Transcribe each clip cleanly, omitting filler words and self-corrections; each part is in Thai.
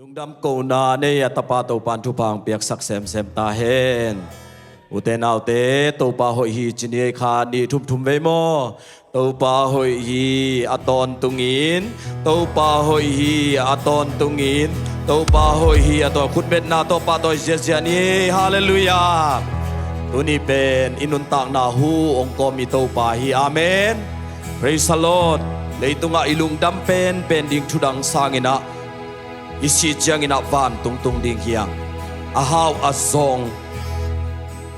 ลุงดำกูนาเนี่ยตะปาตัวปันทุพังเปียกสักเซมตาเห็นอุเตนเอาเตตัวปาหอยฮีจินีคานีทุ่มเวโมตัวปาหอยฮีอตอนตุงินตัวปาหอยฮีอตอนตุงินตัวปาหอยฮีอตอนขุดเบ็ดนาตัวปาตัวเจเจนีฮาเลลูยาตัวนี้เป็นอินุนตักนาหูองค์กมีตัวปาฮีอาเมน Praise the Lord เลยตัวงาอิลุงดำเป็นดิ่งทุดังสร้างอินะอิสิจังอินะวันตุงดิ่งเฮียงอาฮาวอาซอง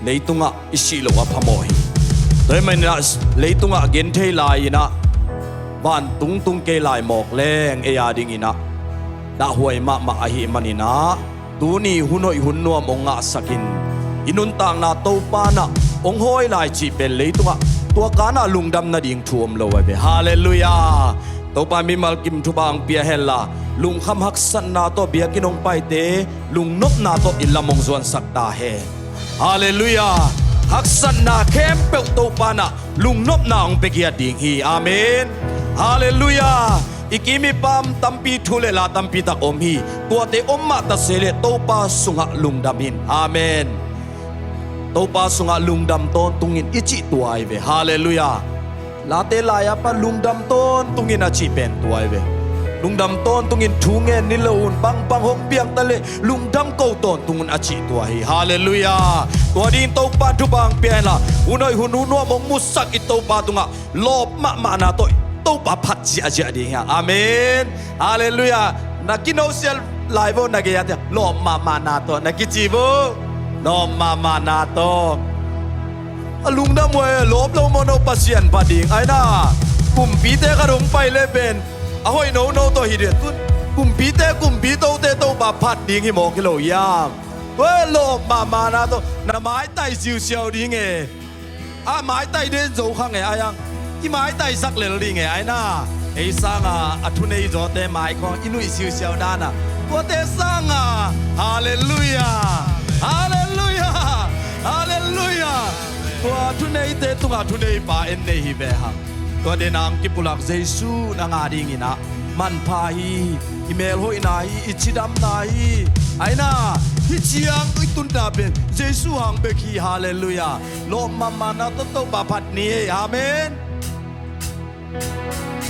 เลยตัวงาอิสิโลวะพะโมยโดยมันนะเลยตัวงาเกณฑ์เทลายอินะวันตุงเกลายหมอกแรงเอียดิ่งอินะดาหวยมะอาหิมันอินะตัวนี้หุ่นหุ่นนัวมองงาสักินอินุนต่างนาโตปานะองหอยลายจีเป็นเลยตัวกานาลุงดำนาดิ่งท่วมโลไว้เบฮาเลลูยาตัวปามีมัลกิมทุบางเปียเฮล่าลุงคำฮักสันนาตัวเบียกินองไปเตลุงนบนาตัวอิลลามงซวนสักตาเฮฮาเลลูยาฮักสันนาเข้มเปลตัวปานะลุงนบนาองเปกียดิ่งฮีอาเมนฮาเลลูยาอีกิมิปามตัมปีทุเลลาตัมปีตักอมฮีตัวเตอมมาตะเสเลตัวปาสุงะลุงดำหินอาเมนตัวปาสุงะลุงดำต้นตุงินอิจิตัวไอเวฮาเลลูยาลาเตลายาปะลุงดำต้นตุงินอาจิเป็นตัวไอเวลุงดำต้นตุงินทูเงินนิลอุนปังหงเปียงตะเลลุงดำเก้าต้นตุงินอาจิตัวไอฮาเลลูยาตัวดินตัวปาทุบางเปียละอุนอยหุนูนัวมงมุสักอิตัวปาตุงะลบมานาตัวปาพัดจิอาจิดีฮะอาเมนฮาเลลูยานักกินเอาเซลไลฟ์นักเกียรติลบมานาตัวนักกิจิโบนอมมานาโตลุงดำเวลบลงมโนปัสเซียนปัดดิ่งไอ้น่ากุมปีเตกระดงไปเลยเป็นอ้อยโนตัวฮิเดตุนกุมปีเตโตเตโตบาพัดดิ่งฮิโมกิโลยามเวลบมานาโตน้ำไม้ไต่เสียวดิ่งไม้ไต่เดินโจข้างไอ้ยังอีไม้ไต่สักเลลดิ่งไอ้น่าไอ้สังอัทุเนยโจเตไม้ของอินุยเสียวด้านะว่าเตสังฮาเลลูยาฮาเลลูยาฮาเลลูยาตัวทุนเนยเตตุงาทุนเนยป่าเอ็นเนฮิเบฮะตัวเดนามกิปุลักเจซูนางาดิงินะมันพาฮีอิเมลโฮอินาฮีอิชิดัมนาฮีไอนาฮิจิยังอิตุนดาเป็นเจซูฮังเบคีฮาเลลูยาโลมานาโตโตบาพัดนี้อาเมน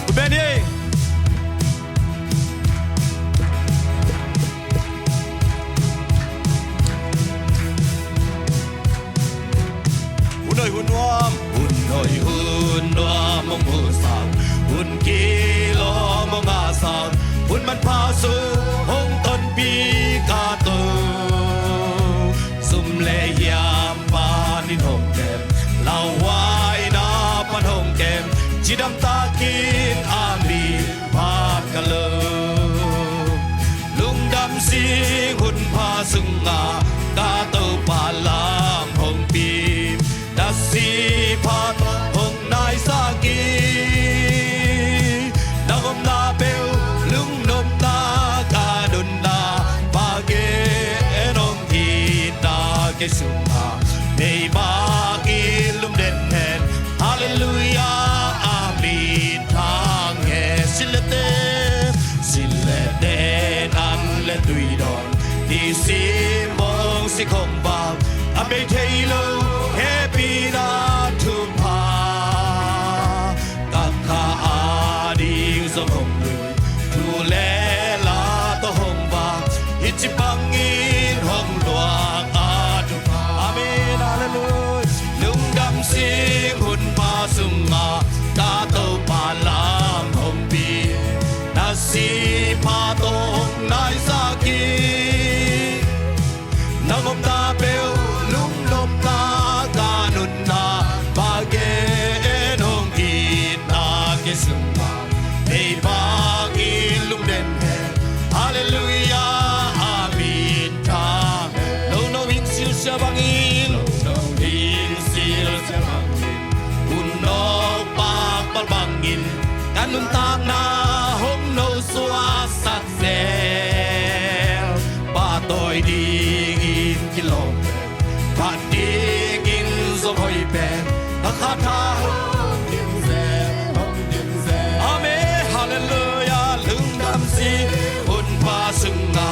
อุเบนีหุ่นวามหุ่นหอยหุ่นวามมงมุสังหุ่นกิโลมงอาสังหุ่นมันพาสู่หงต้นปีกาโตซุ่มเลียมปานินหงเก็มเล่าไว้นาปันหงเก็มจีดำตากินอามีพาดกันเลยลุงดำสิหุ่นพาสุงงากาโตปาลามหงปีสีพาตหงนายสากีนางอมนาเบลลุงนมนากาดุนนาปาเกนองทีตาเกสุมาในบากีลุมเด่นแทนฮาเลลูยาอามีทางแห่สิเลเตนันและดุยดอนที่สีมองสิคงบางอเบเทโลปีนาทุพาตักขาอาดิงสมงลุยทุเลลาตหงบาฮิจิปังอินหงหลวงอาทุพาอาเมนฮาเลลูยลุงดำสิหุ่นพาสุงมากาโตปาลามหงปีนาสีพาตงนายสากีนางอมนาเบลลุงนมนาสุงมาในบางอิลุมเด่นแห่ฮาเลลูยาอามีนทางโนวินซิลเซบังอินโนวินซิลเซบังอินอุนโนปากบาลบังอินกันนุนตามนาหงโนสวาสัตเซลปาตอยดีกินกิโลพัดดีกินสมหอยเป็นตะคาทาหุ่นพาสุงงา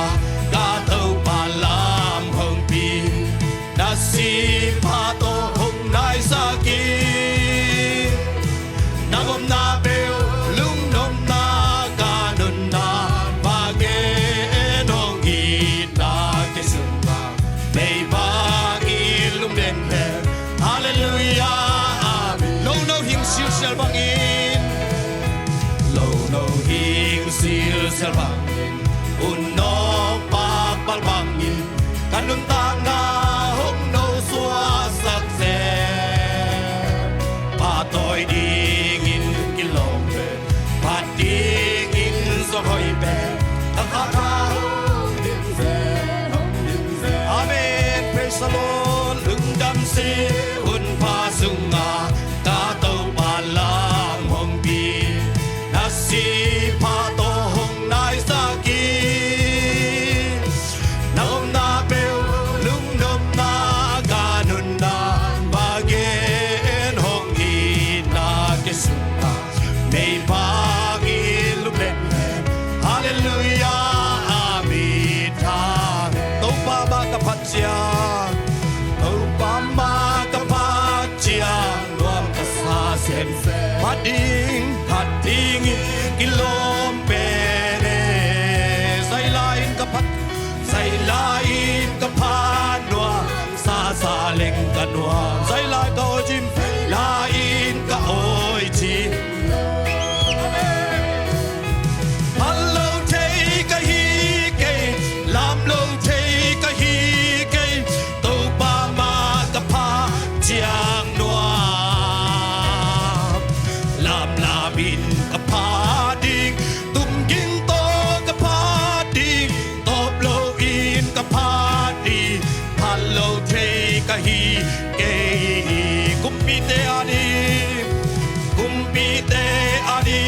พาดีพันโลเทกะฮีเกกุมปีเตอานีกุมปีเตอานี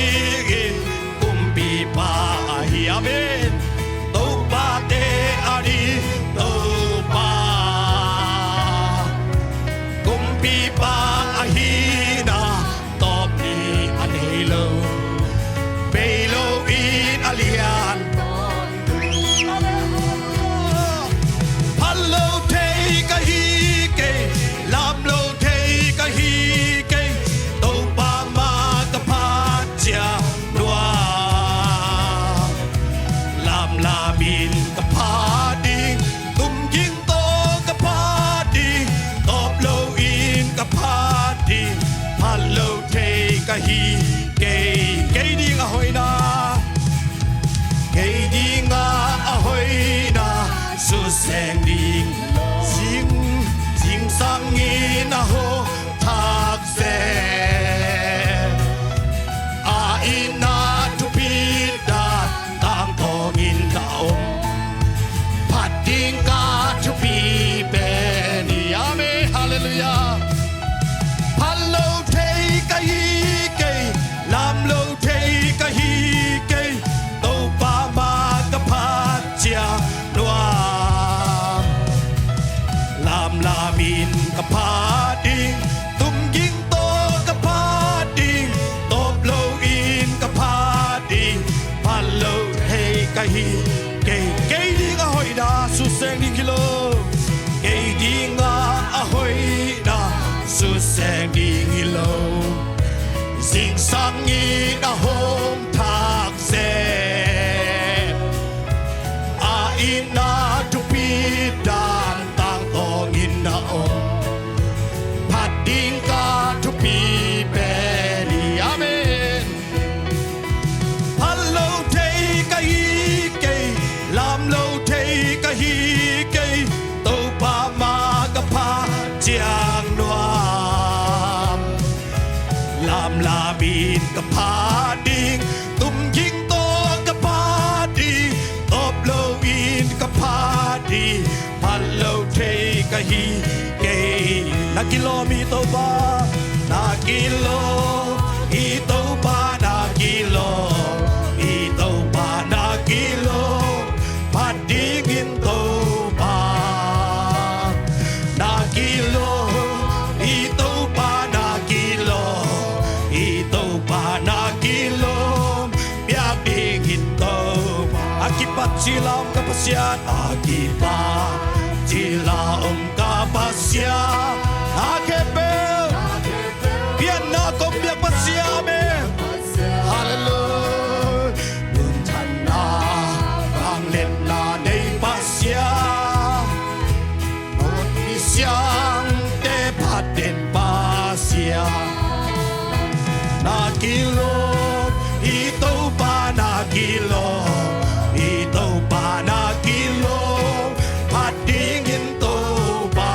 กุมปีปาฮิอาเมนโตปาเตอานีโตปากุมปีปาฮีนาตอบนีอันเฮโลเบโลอินอาลียานพันโลเทกะฮีเกลามโลเทกะฮีเกโตปามากะพาจาดัวลามลาบินกะพาดีตุมยิงโตกะพาดีตอบโลอินกะพาดีพันโลเทกะฮีเกดีงะหอยนาเกดีงะหอยนาสุแสงดิงจิงสังอินะโหทักเซอาอินาทุปิดาตังทองอินดาอมพัดดิงกาทุปีเบนีอาเมฮาเลลูยาพันโลเทกะฮีเกลามโลเทกะฮีเกโตปามากะพาจาดัวลามลามินกะพาดิงตุมยิงโตกะพาดิงตบโลอินกะพาดิงพันโลเทกะฮีเกดิงอะหอยดาสุแสงดิงกิโลเกดิงอะหอยดาสุแสงดิงกิโลสิงสังอีนะโฮมทักเซอาอินาทุปีดานตังตองอินนาโอพัดดิงกาทุปีเบลีอาเมนพันโลเทกะฮีเกลามโลเทกะฮีเกโตปามากะพาจางนวามลามลาบินกะพาดิงตุมยิงโตกะพาดีตบโลอินกะพาดีพันโลเทกะฮีเกนากิโลมีโตบานากิโลอีโตบานากิโลอีโตบานากิโลพัดดิงินโตบานากิโลอีโตบานากิโลอีโตบานากิโลเปียกดิงินโตakibat silam kapasyan akibat silam kapasyan akebel biar na kom biar pasya me hallelujah nun thana bang len na nei pasya mot mi siang te phaten pasya na kilo ito pa na kilo ito pa na kilo patingin to pa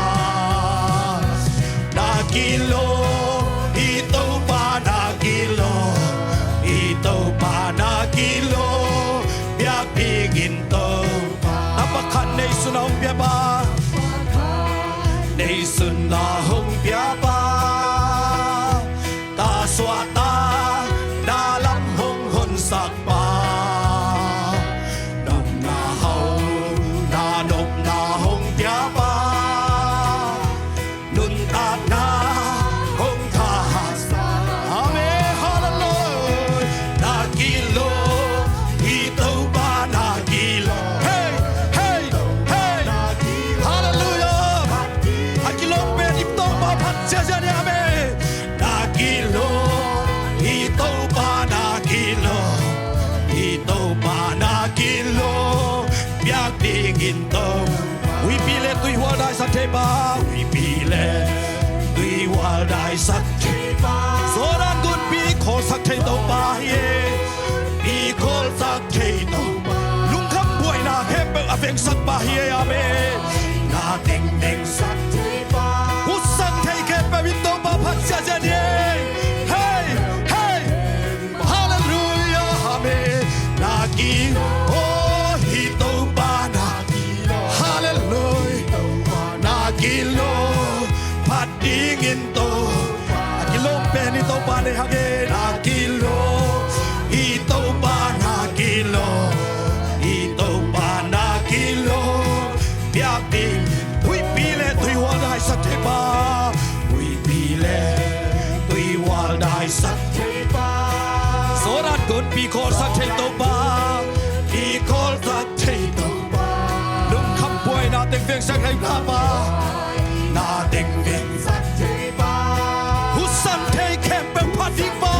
na kilo ito pa na kilo ito pa na kilo biyak tingin to napakan nei sunahong biya ba nei sunahong biya ba ta swata dalam hong hon sak pa nam na hau na nop na hong bia ba nun ta na hong ta sa ame hallelujah na kilo ito ba na kilo hey hey hey hallelujah akilo pe ito ba phat sia sia ni ame na kilo ito ba na kilo ito ba na kilo biak dingin to we pile tui wal dai sa theba we pile tui wal dai sa theba soran gun pi khol sak thei to ba ye pi khol sak thei to lung kham buai na hep aveng sak ba ye ame na ding ding sak thei ba hu sak thei ke pa win to ba phat sia sia ni hey hey hallelujah ame na ki oh hito ba na thầy tàu ba khi call ta thầy tàu ba lúc khắp buổi na tiếng việt sang thầy ba na tiếng việt sang thầy ba husan thầy kem bem phát đi ba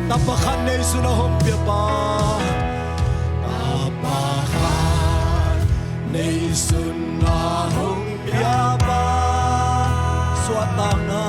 Tapakan na isunahong pa. Tapakan na isunahong pa. Suatang na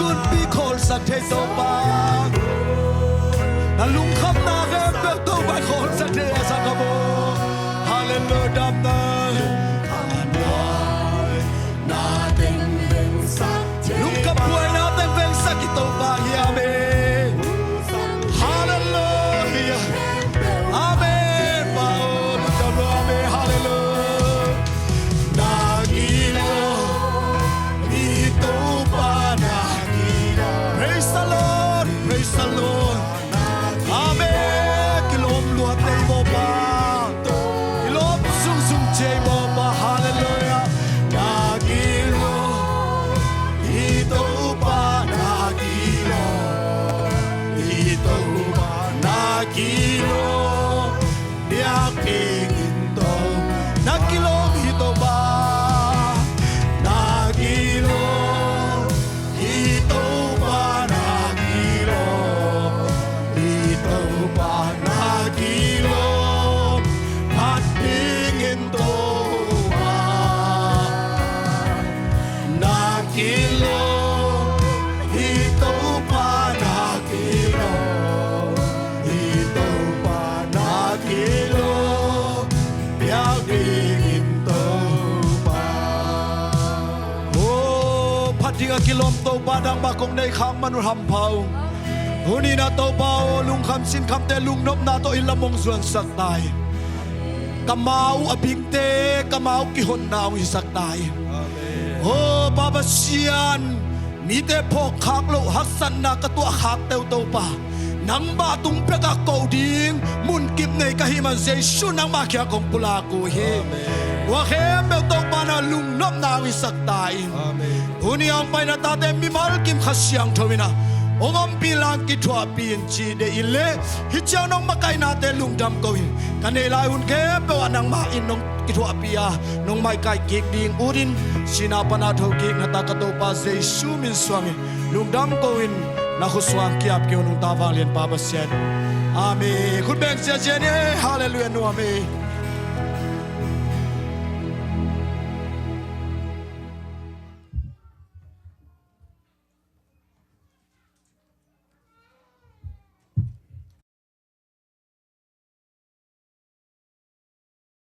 กุนปีโคลสักเทโตปานาลุงขับนาเกเบลโตไปโคลสักเทสักโบฮาเลลูยาดับนาลุงขับป่วยนาเต็มเป็นสักกิโตปาเฮียเมฮาเลลูยาอาเมนปาโอลุงขับอาเมนฮาเลลูยานากิโลมีโตปานากิโล Praise the Lord Praise the Lord Amen kilom luat nei mo ba kilom sung sung chei mo ba hallelujah na kilo ito pa na kilo ito pa na kilo biak ito na kilo ito ba na kilo ito pa na kilo ito pa na kilo at tingin to pa na kilo ito pa na kilo ito pa na kilo biyak tingin to pa oh patinga kilom to pa dang bakong nei khang manu hampau Huni na to bao lung kham sin kham te lung nop na to ilamong zuan sak tai Kamau abing te kamau ki hon na wi sak tai Oh baba sian mi te phok khak lo hak san na ka tua khak teu to pa nang ba tung pe ka ko ding mun kip nei ka hi man se shu nang ma kya kong pula ko he wa khem be to pa na lung nop na wi sak tai Huni ang pai na ta te mi mal kim khasyang thowina Ongom bilang kitwa pinci de ile hijau nong makai na te lung dam koin kanela un ke pe wanang ma in nong kitwa pia nong mai kai kik ding urin sinapa na tho kik na ta ka to pa se su min swami lung dam koin na khuswang kiap ke nong ta wang lien pa ba sen amen khut beng sia sia ne hallelujah no amen